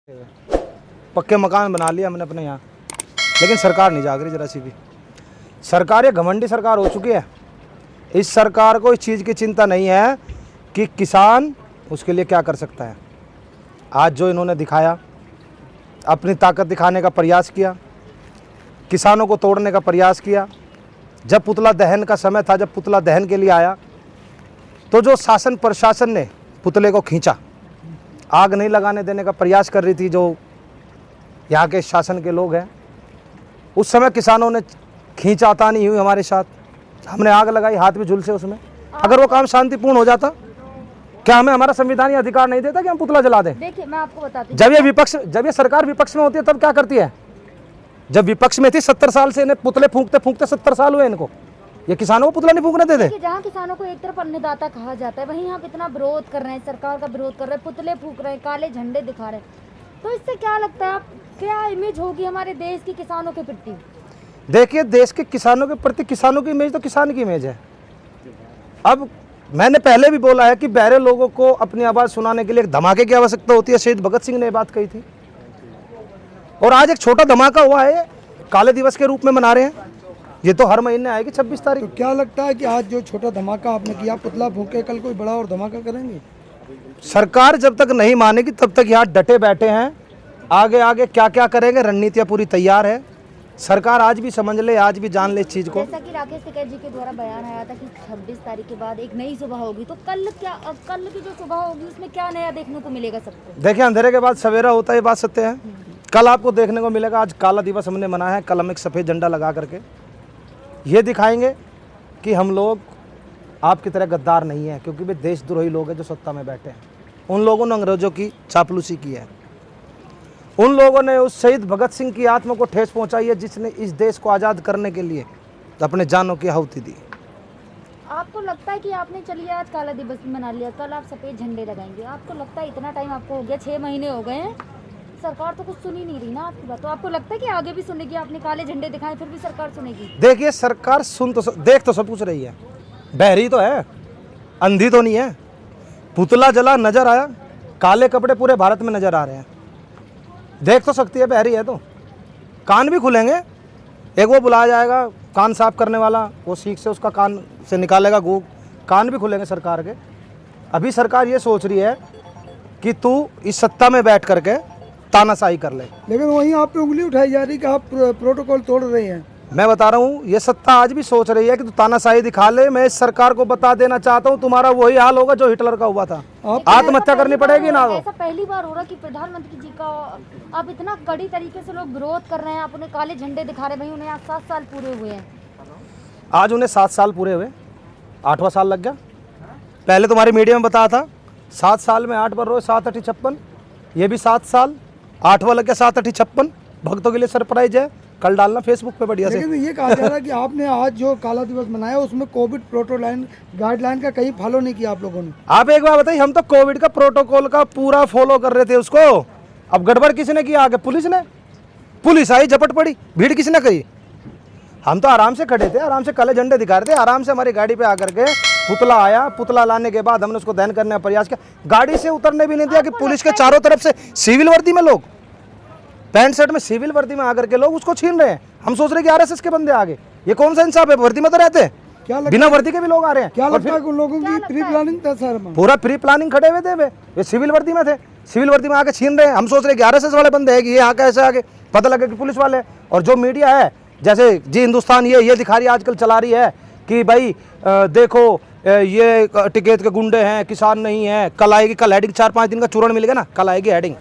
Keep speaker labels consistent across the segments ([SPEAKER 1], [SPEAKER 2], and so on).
[SPEAKER 1] पक्के मकान बना लिया हमने अपने यहाँ, लेकिन सरकार नहीं जाग रही जरा सी भी। सरकार ये घमंडी सरकार हो चुकी है। इस सरकार को इस चीज़ की चिंता नहीं है कि किसान उसके लिए क्या कर सकता है। आज जो इन्होंने दिखाया, अपनी ताकत दिखाने का प्रयास किया, किसानों को तोड़ने का प्रयास किया। जब पुतला दहन का समय था, जब पुतला दहन के लिए आया, तो जो शासन प्रशासन ने पुतले को खींचा, आग नहीं लगाने देने का प्रयास कर रही थी जो यहाँ के शासन के लोग हैं, उस समय किसानों ने खींचाता नहीं हुई हमारे साथ, हमने आग लगाई, हाथ भी झुलसे उसमें। अगर वो काम शांतिपूर्ण हो जाता, क्या हमें हमारा संविधानीय अधिकार नहीं देता कि हम पुतला जला दें?
[SPEAKER 2] देखिए मैं आपको बताती हूँ,
[SPEAKER 1] जब ये सरकार विपक्ष में होती है तब क्या करती है? जब विपक्ष में थी 70 साल से इन्हें पुतले फूंकते फूंकते 70 साल हुए इनको, ये किसानों को पुतला नहीं फूंकने देते।
[SPEAKER 2] जहाँ किसानों को एक तरफ अन्नदाता कहा जाता है, वहीं आप इतना विरोध कर रहे हैं, सरकार का विरोध कर रहे हैं, पुतले फूंक रहे हैं, काले झंडे दिखा रहे हैं, तो इससे क्या लगता है आप क्या इमेज होगी हमारे देश की किसानों के प्रति?
[SPEAKER 1] देखिए, देश के किसानों के प्रति किसानों की इमेज तो किसान की इमेज है। अब मैंने पहले भी बोला है कि बहरे लोगों को अपनी आवाज़ सुनाने के लिए एक धमाके की आवश्यकता होती है। शहीद भगत सिंह ने बात कही थी, और आज एक छोटा धमाका हुआ है, काले दिवस के रूप में मना रहे हैं। ये तो हर महीने आएगी 26 तारीख।
[SPEAKER 3] तो क्या लगता है कि आज जो छोटा धमाका आपने किया, पुतला फूंके, कल कोई बड़ा और धमाका करेंगे?
[SPEAKER 1] सरकार जब तक नहीं मानेगी तब तक यहाँ डटे बैठे हैं। आगे आगे क्या क्या करेंगे, रणनीतियाँ पूरी तैयार है। सरकार आज भी समझ ले, आज भी जान ले इस चीज़ को।
[SPEAKER 2] जैसा कि राकेश टिकैत जी के द्वारा बयान आया था कि 26 तारीख के बाद एक नई सुबह होगी, तो कल की जो सुबह होगी उसमें क्या नया देखने को मिलेगा सबको?
[SPEAKER 1] देखिए, अंधेरे के बाद सवेरा होता है, ये बात सत्य है। कल आपको देखने को मिलेगा, आज काला दिवस हमने मनाया है, कल हम एक सफ़ेद झंडा लगा करके ये दिखाएंगे कि हम लोग आपकी तरह गद्दार नहीं है, क्योंकि वे देशद्रोही लोग हैं जो सत्ता में बैठे हैं। उन लोगों ने अंग्रेजों की चापलूसी की है, उन लोगों ने उस शहीद भगत सिंह की आत्मा को ठेस पहुंचाई है जिसने इस देश को आज़ाद करने के लिए अपने जानों की आहुति दी।
[SPEAKER 2] आपको लगता है कि आपने चलिए आज काला दिवस मना लिया, कल आप सफ़ेद झंडे लगाएंगे, आपको लगता है इतना टाइम आपको हो गया, 6 महीने हो गए हैं, सरकार तो कुछ सुन ही नहीं रही ना आपकी बात, तो आपको लगता है कि आगे भी सुनेगी? आपने काले झंडे दिखाए फिर भी सरकार सुनेगी?
[SPEAKER 1] देखिए, सरकार देख तो सब कुछ रही है, बहरी तो है, अंधी तो नहीं है। पुतला जला नजर आया, काले कपड़े पूरे भारत में नजर आ रहे हैं, देख तो सकती है, बहरी है तो। कान भी खुलेंगे, एक वो बुलाया जाएगा कान साफ करने वाला, वो सीख से उसका कान से निकालेगा गूग, कान भी खुलेंगे सरकार के। अभी सरकार ये सोच रही है कि तू इस सत्ता में बैठ करके तानाशाही कर ले,
[SPEAKER 3] लेकिन वहीं आप पे उंगली उठाई जा रही कि आप प्रोटोकॉल तोड़ रहे हैं।
[SPEAKER 1] मैं बता रहा हूँ, ये सत्ता आज भी सोच रही है कि तू तानाशाही दिखा ले। मैं इस सरकार को बता देना चाहता हूँ, तुम्हारा वही हाल होगा जो हिटलर का हुआ था, आत्महत्या करनी पड़ेगी ना।
[SPEAKER 2] ऐसा पहली बार हो रहा कि प्रधानमंत्री जी का आप इतना कड़ी तरीके से लोग विरोध कर रहे हैं, आप उन्हें काले झंडे दिखा रहे हैं, भाई उन्हें आज 7 साल पूरे हुए हैं।
[SPEAKER 1] आज उन्हें 7 साल पूरे हुए, 8वां साल लग गया। पहले तुम्हारी मीडिया में बताया था 7 साल में 8 बार रोज, 7 8 56, ये भी 7 साल, 8वां लग गया, 7 8 56। भक्तों के लिए सरप्राइज है, कल डालना फेसबुक पे बढ़िया से।
[SPEAKER 3] लेकिन ये कहा जा रहा है कि आपने आज जो काला दिवस मनाया उसमें कोविड प्रोटोकॉल गाइडलाइन का कहीं फॉलो नहीं किया आप लोगों ने।
[SPEAKER 1] आप एक बार बताइए, हम तो कोविड का प्रोटोकॉल का पूरा फॉलो कर रहे थे उसको। अब गड़बड़ किसने किया? आगे पुलिस ने, पुलिस आई, झपट पड़ी, भीड़ किसने करी? हम तो आराम से खड़े थे, आराम से काले झंडे दिखा रहे थे, आराम से हमारी गाड़ी पे आकर के पुतला आया, पुतला लाने के बाद हमने उसको दहन करने का प्रयास किया। गाड़ी से उतरने भी नहीं दिया कि पुलिस के चारों तरफ से सिविल वर्दी में लोग, पैंट शर्ट में सिविल वर्दी में आकर के लोग उसको छीन रहे हैं। हम सोच रहे कि आरएसएस के बंदे आगे, ये कौन सा इंसाफ है? वर्दी में तो रहते हैं,
[SPEAKER 3] क्या
[SPEAKER 1] बिना वर्दी के भी लोग आ रहे हैं।
[SPEAKER 3] क्या लगता है उन लोगों की प्री प्लानिंग था सर?
[SPEAKER 1] पूरा प्री प्लानिंग खड़े हुए थे वे सिविल वर्दी में थे, सिविल वर्दी में आके छीन रहे हैं। हम सोच रहे कि आरएसएस वाले बंदे हैं कि ये यहाँ कैसे आगे, पता लगे कि पुलिस वाले। और जो मीडिया है, जैसे जी हिंदुस्तान ये दिखा रही है, आजकल चला रही है कि भाई देखो ये टिकैत के गुंडे हैं, किसान नहीं है। कल आएगी, कल हेडिंग 4-5 दिन का चूरण मिलेगा ना, कल आएगी हेडिंग,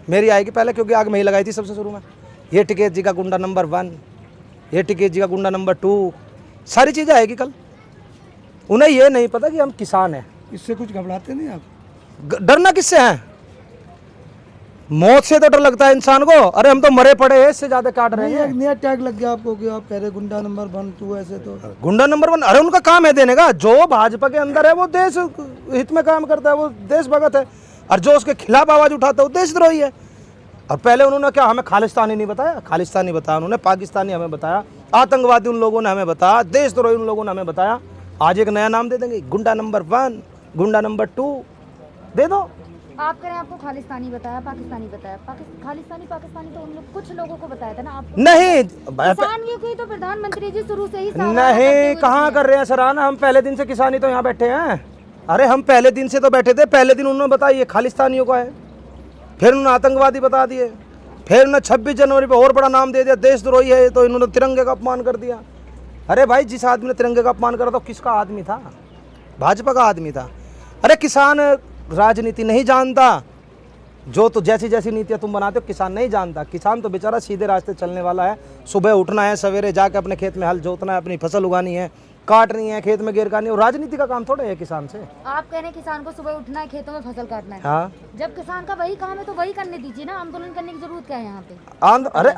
[SPEAKER 1] मेरी आएगी पहले, क्योंकि आग मैं ही लगाई थी सबसे शुरू में। ये टिकैत जी का गुंडा नंबर 1, ये टिकैत जी का गुंडा नंबर 2, सारी चीज़ें आएगी कल। उन्हें ये नहीं पता कि हम किसान हैं।
[SPEAKER 3] इससे कुछ घबराते नहीं आप?
[SPEAKER 1] डरना किससे है? मौत से तो डर लगता है इंसान को। अरे हम तो मरे पड़े हैं, इससे ज्यादा काट रहे हैं।
[SPEAKER 3] एक नया टैग लग गया आपको कि आप कह रहे गुंडा नंबर 1 2 ऐसे, तो
[SPEAKER 1] गुंडा नंबर 1, अरे उनका काम है देने का। जो भाजपा के अंदर है वो देश हित में काम करता है, वो देशभक्त है, और जो उसके खिलाफ आवाज उठाता है वो देशद्रोही है। और पहले उन्होंने क्या हमें खालिस्तानी नहीं बताया? खालिस्तानी बताया उन्होंने, पाकिस्तानी हमें बताया, आतंकवादी उन लोगों ने हमें बताया, देशद्रोही उन लोगों ने हमें बताया। आज एक नया नाम दे देंगे, गुंडा नंबर 1, गुंडा नंबर 2 दे दो।
[SPEAKER 2] आप कह रहे हैं आपको खालिस्तानी बताया, पाकिस्तानी बताया, खालिस्तानी पाकिस्तानी तो उन लोग कुछ लोगों को बताया था ना आपको।
[SPEAKER 1] नहीं
[SPEAKER 2] किसान की तो प्रधानमंत्री जी शुरू से ही सराहना करते
[SPEAKER 1] नहीं,
[SPEAKER 2] हुए
[SPEAKER 1] कहाँ
[SPEAKER 2] दिखे हैं।
[SPEAKER 1] कर रहे हैं सराहना, हम पहले दिन से किसानी तो यहाँ बैठे हैं। अरे हम पहले दिन से तो बैठे थे, पहले दिन उन्होंने बताया ये खालिस्तानियों का है, फिर उन्होंने आतंकवादी बता दिए, फिर उन्होंने 26 जनवरी पे और बड़ा नाम दे दिया देशद्रोही है, तो इन्होंने तिरंगे का अपमान कर दिया। अरे भाई जिस आदमी ने तिरंगे का अपमान करा तो किसका आदमी था? भाजपा का आदमी था। अरे किसान राजनीति नहीं जानता, जो तो जैसी जैसी नीतियाँ तुम बनाते हो किसान नहीं जानता। किसान तो बेचारा सीधे रास्ते चलने वाला है, सुबह उठना है, सवेरे जाके अपने खेत में हल जोतना है, अपनी फसल उगानी है, काटनी है, खेत में गेर करनी है। राजनीति का काम थोड़े है किसान से।
[SPEAKER 2] आप कह रहे हैं किसान को सुबह उठना है, खेतों में फसल काटना है।
[SPEAKER 1] हाँ,
[SPEAKER 2] जब किसान का वही काम है तो वही करने दीजिए ना, आंदोलन करने की जरूरत क्या है यहाँ पे?
[SPEAKER 1] अरे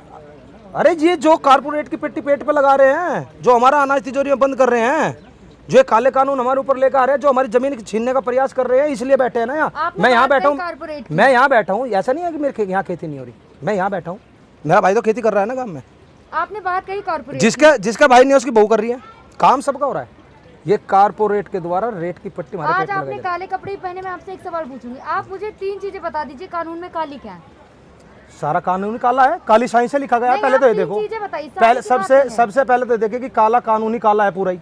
[SPEAKER 1] अरे ये जो कारपोरेट की पेटी पेट पे लगा रहे हैं, जो हमारा अनाज तिजोरी में बंद कर रहे हैं, जो ये काले कानून हमारे ऊपर लेकर आ रहे हैं, जो हमारी जमीन छीनने का प्रयास कर रहे हैं, इसलिए बैठे हैं ना यहाँ।
[SPEAKER 2] आपने
[SPEAKER 1] मैं यहाँ
[SPEAKER 2] बात
[SPEAKER 1] बैठा
[SPEAKER 2] कही
[SPEAKER 1] हूँ,
[SPEAKER 2] कारपोरेट की।
[SPEAKER 1] मैं यहाँ बैठा हूँ, ऐसा नहीं है कि मेरे यहाँ खेती नहीं हो रही, मैं यहाँ बैठा हूँ, मेरा भाई तो खेती कर रहा है ना गाँव में।
[SPEAKER 2] आपने बात कही कारपोरेट।
[SPEAKER 1] जिसका भाई नहीं है उसकी बहू कर रही है, काम सबका हो रहा है। ये कारपोरेट के द्वारा रेट की पट्टी हमारे
[SPEAKER 2] आज
[SPEAKER 1] पेट में
[SPEAKER 2] आपने
[SPEAKER 1] लगाई।
[SPEAKER 2] काले कपड़े पहने, मैं आपसे एक सवाल पूछूंगी, आप मुझे 3 चीजें बता दीजिए कानून में काली क्या है?
[SPEAKER 1] सारा कानूनी काला है, काली साइन से लिखा गया है।
[SPEAKER 2] नहीं,
[SPEAKER 1] पहले
[SPEAKER 2] आप
[SPEAKER 1] तो ये
[SPEAKER 2] 3
[SPEAKER 1] देखो,
[SPEAKER 2] चीजें बताइए,
[SPEAKER 1] पहले
[SPEAKER 2] सारी सी बात है।
[SPEAKER 1] सबसे पहले तो देखिए कि काला कानूनी काला है पूरा ही,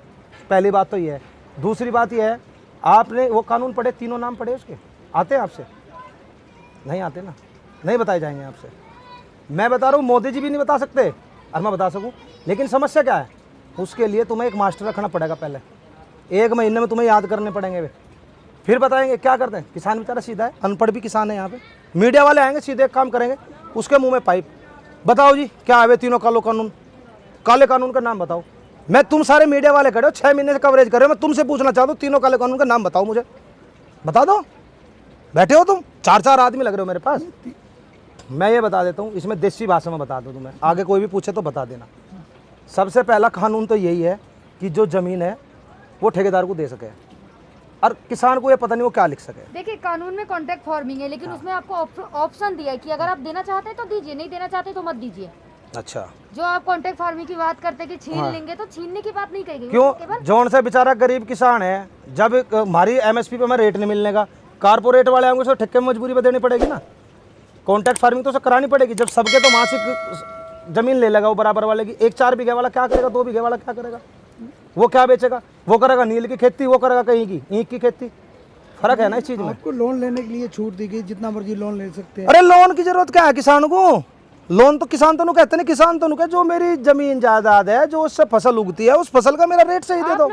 [SPEAKER 1] पहली बात तो ये है। दूसरी बात ये है, आपने वो कानून पढ़े, तीनों नाम पढ़े उसके, आते हैं आपसे? नहीं आते ना, नहीं बताए जाएंगे आपसे। मैं बता रहा हूँ, मोदी जी भी नहीं बता सकते और मैं बता सकूँ, लेकिन समस्या क्या है, उसके लिए तुम्हें एक मास्टर रखना पड़ेगा। पहले 1 महीने में तुम्हें याद करने पड़ेंगे वे, फिर बताएंगे क्या करते हैं। किसान बेचारा सीधा है, अनपढ़ भी किसान है यहाँ पे। मीडिया वाले आएंगे, सीधे एक काम करेंगे, उसके मुंह में पाइप। बताओ जी क्या है तीनों काले कानून का नाम बताओ। मैं तुम सारे मीडिया वाले खड़े हो, 6 महीने से कवरेज कर रहे हो, मैं तुमसे पूछना चाहता हूँ तीनों काले कानून का नाम बताओ मुझे, बता दो। बैठे हो तुम 4 आदमी लग रहे हो मेरे पास। मैं ये बता देता हूँ, इसमें देसी भाषा में बता दूँ तुम्हें, आगे कोई भी पूछे तो बता देना। सबसे पहला कानून तो यही है कि जो ज़मीन है वो ठेकेदार को दे सके, और किसान को ये पता नहीं वो क्या लिख सके।
[SPEAKER 2] देखिए कानून में कॉन्ट्रैक्ट फार्मिंग है, लेकिन उसमें आपको ऑप्शन दिया है कि अगर आप देना चाहते हैं तो दीजिए, नहीं देना चाहते तो मत दीजिए।
[SPEAKER 1] अच्छा,
[SPEAKER 2] जो आप कॉन्ट्रैक्ट फार्मिंग की बात करते हैं कि छीन लेंगे, तो छीनने की बात नहीं कही गई।
[SPEAKER 1] क्यों?
[SPEAKER 2] केवल
[SPEAKER 1] जौन सा बेचारा गरीब किसान है, जब हमारी एमएसपी पे हमें रेट नहीं मिलने का, कारपोरेट वाले आएंगे, उसको ठेके में मजबूरी पर देनी पड़ेगी ना। कॉन्ट्रैक्ट फार्मिंग तो उसे करानी पड़ेगी। जब सबके तो मासिक जमीन ले लेगा वो बराबर वाले की, 1 4 बीघे वाला क्या करेगा, 2 बीघे वाला क्या करेगा? वो क्या बेचेगा? वो करेगा नील की खेती, वो करेगा कहीं की ईंख की खेती। फर्क है ना इस चीज में।
[SPEAKER 3] आपको लोन लेने के लिए छूट दी गई, जितना मर्जी लोन ले सकते हैं।
[SPEAKER 1] अरे लोन की जरूरत क्या है किसान को? लोन तो किसान तो कहते नहीं, किसान तो जो मेरी जमीन जायदाद है, जो उससे फसल उगती है, उस फसल का मेरा रेट सही दे दो।